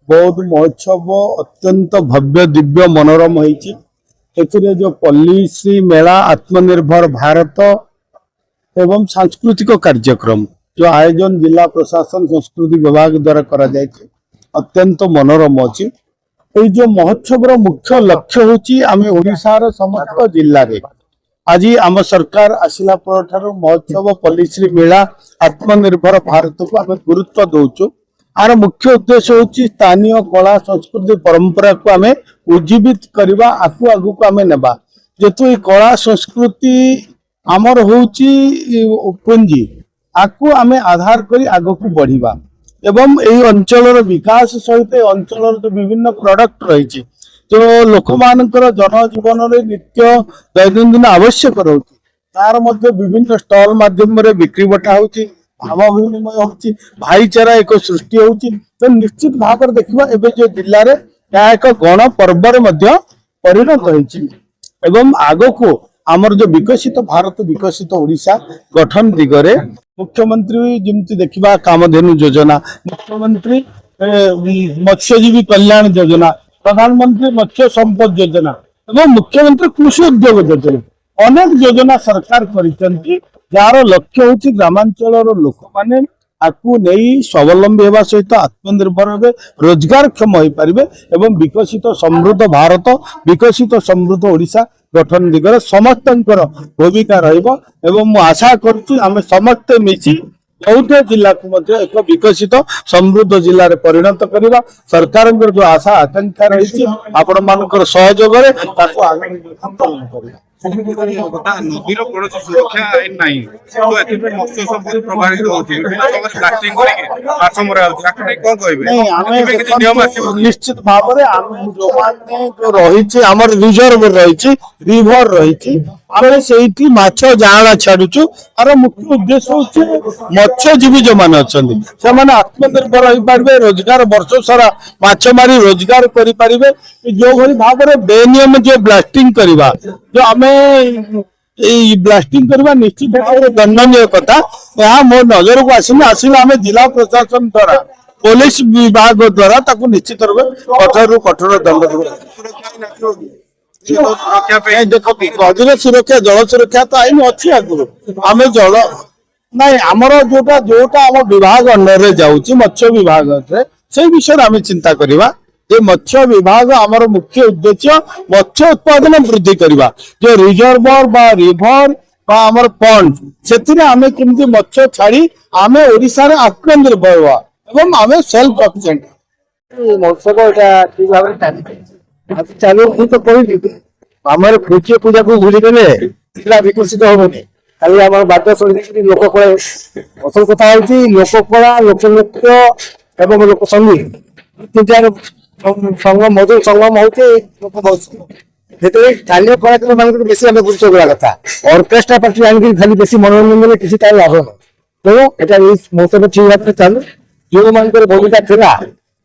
बौद्ध महोत्सव अत्यंत भव्य दिव्य मनोरम होती जो पॉलिसी मेला आत्मनिर्भर भारत एवं सांस्कृतिक कार्यक्रम जो आयोजन जिला प्रशासन संस्कृति विभाग द्वारा करा जायछि अत्यंत मनोरम अछि। এই যে মহোৎসবর মুখ্য লক্ষ্য হচ্ছে আমি ওড়িশার সমস্ত জেলায় আজি आम सरकार आसिला पर महोत्सव पॉलिसी मेला आत्मनिर्भर भारत को आम गुरुत्व दौचु। आर मुख्य उद्देश्य हूँ स्थानीय कला संस्कृति परंपरा को आम उज्जीवित करवा आकु आगु को आम नेबा जेतु ये कला संस्कृति आमर होची पुंजी आकु आम आधार करी आगु को बढ़िबा एवं यही अंचल विकास सहित अंचल जो विभिन्न प्रोडक्ट रही जो लोक मानकर जनजीवन नित्य दैनंदिन आवश्यक रोचे तार मध्य विभिन्न स्टॉल माध्यम बिक्री बटा होची भाव विनिमय होची भाईचारा एक सृष्टि होची। तो निश्चित भाव देखा एवं जो जिले में यह एक गण पर्व परिणत होती एवं आग को आमर जो विकसित भारत विकसित ओडिशा गठन दिगरे मुख्यमंत्री जमती देखा कामधेनु योजना मुख्यमंत्री मत्स्यजीवी कल्याण योजना प्रधानमंत्री मत्स्य संपद योजना एवं मुख्यमंत्री कृषि उद्योग योजना अनेक योजना सरकार करिसेंती जार लक्ष्य होची ग्रामांचल लोक माने आकु नहीं स्वावलंबी होगा सहित आत्मनिर्भर हे रोजगार क्षम हो पारे एवं विकसित समृद्ध भारत विकसित समृद्ध ओडिशा गठन दिगरे समस्त भूमिका रहिबो एवं मु आशा करूछु आमे समस्त मिसी बौद्ध जिला को एक विकसित समृद्ध जिले में परिणत करवा सरकार जो आशा आकांक्षा रही आपण मान सहयोग नदीर कौन सुरक्षा आईन ना तो मत्स्य संपद प्रभावित होती निश्चित भाव जो रही आमर रिजर्व रही रिभर रही आम से माछ जाआला छाड़ुचु आर मुख्य उद्देश्य हूँ मत्स्यजीवी जो मैंने अच्छा से आत्मनिर्भर हो पारे रोजगार वर्ष सारा माछ मारी रोजगार करें जो भाई भाव में बेनियम जो ब्लास्टिंग करवा जो आम ब्लास्टिंग करवा निश्चित भाव में दंडनीय कथा यहाँ मो नजर को आसने आसिला आम जिला प्रशासन द्वारा पुलिस विभाग द्वारा निश्चित रूप कठोर कठोर दंड नदी सुरक्षा जल सुरक्षा तो आईन अच्छी आगु आम जल नाई आमर जोटा जोटा आम विभाग अंडर जाऊँ मत्स्य विभाग से विषय आम चिंता करवा जे मत्स्य विभाग आमर मुख्य उद्देश्य मत्स्य उत्पादन वृद्धि करवा जो रिजर्वर बा रिभर बा आमर पंड से आम केमती मत्स्य छाड़ी आम ओडिशा रे आत्मनिर्भर हुआ एवं आम सेल्फ सफिशिएंट महोत्सव ठीक भाव चालू तो कही आमर पूज्य पूजा को भूली गले जिला विकसित होबनी खाली आम बाध्य शुणी लोककला असल कथा होती लोककला लोकनृत्य एवं लोक संगीत संगम मधुर संगम होते लोक महोत्सव स्थानीय कलाकार मान बेसी आम गुरुत्व देवा कथा अर्केस्ट्रा पार्टी आनिक खाली बेसी मनोरंजन किसी तार लाभ ना तो यहाँ महोत्सव ठीक भाव चालू जो मान भूमिका था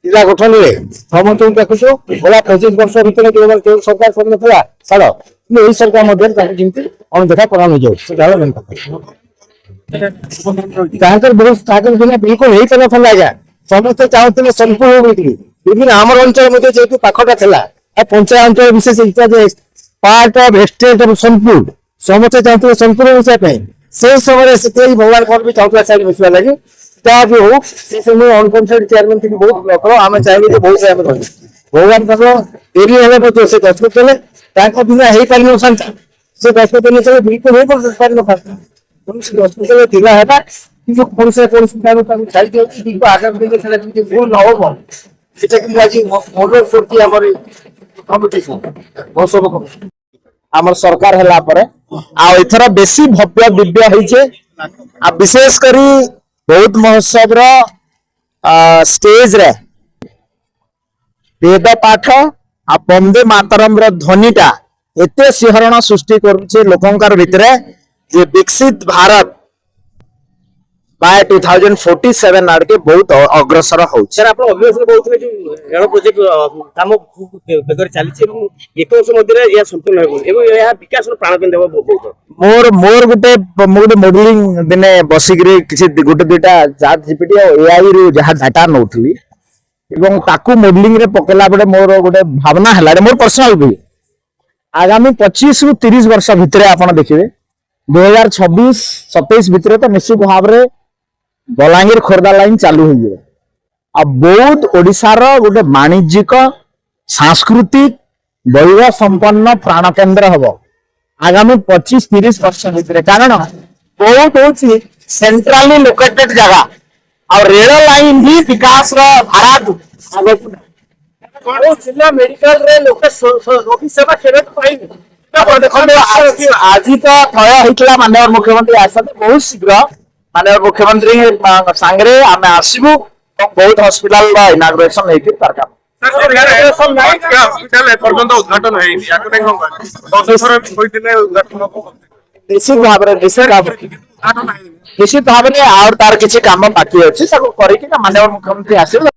जिला गठन में समस्त देखु गला 25 वर्ष भर जो सरकार कर छाड़ यही सरकार जमी अणदेखा करा बिल्कुल हो पार आज्ञा समस्ते चाहते सोनपुर हो विभिन्न आम अंचल जेहतु पाखटा था पंचायत विशेष part of estate of Sonpur समस्ते चाहते सोनपुर बसाई से समय से भगवान कौन भी चाहता साइड बसवा लगे जहाँ भी हो समय अनकनसेंट चेयरमैन थी बहुत ब्लॉक आम चाहिए बहुत आम रही भगवान डेरी है से गछपत बिना हो पार ना से गछपत बिल्कुल हो पार ना से गछपत ढिला है कि कौन से छाड़ी आगामी दिन भूल न हो आमर सरकार है आथर बेसी भव्य दिव्य होइछे आ विशेष करी बौद्ध महोत्सव स्टेज रे वेद पाठ आ वंदे मातरम ध्वनिटा एते सिहरण सृष्टि करुचे लोकंकार भितरे जे विकसित भारत बाय 2047 आड़ के बहुत अग्रसर हो सर आप अभियान बहुत रेल प्रोजेक्ट काम बेगर चली एक वर्ष मध्य यह संपूर्ण हो विकास प्राण बहुत मोर मोर गोटे मॉडलिंग दिने बसिक किसी गोटे दुटा चाट जीपीटी एआई रु जहाँ डाटा नौथली এবং তাକୁ মডেলিং রে পকেলা বড় মোর গোটে ভাবনা হেলা মোর पर्सनल भी आगामी 25 रु 30 वर्ष भितरे आपण देखिबे 2026 27 भितरे तो निश्चित भाव रे बलांगीर खोर्धा लाइन चालू हो जिवो आ बौद्ध ओडिसा रो गोटे वाणिज्यिक सांस्कृतिक वैभव संपन्न प्राण केंद्र हबो आगामी 25-30 वर्ष भितरे कारण बौद्ध होची सेंट्रली लोकेटेड जगह और रेल लाइन भी विकास रो धारा आगो जिला मेडिकल रे लोक रोगी सेवा केरे पाइबे आज तो थय होइतला माननीय मुख्यमंत्री आसते बहुत शीघ्र माननीय मुख्यमंत्री सांगरे आमे आसीबु बहुत हॉस्पिटल रो इनाग्रेशन हेति तार काम हॉस्पिटल एपर्यंत उद्घाटन ହେଇନି ୟାକୁ ନେଇ କଣ କହିବେ କହିଥିଲେ ଉଦ୍ଘାଟନ ହବ निश्चित भाव में और तार किसी काम बाकी अच्छी सब करिक माननीय मुख्यमंत्री आसिबे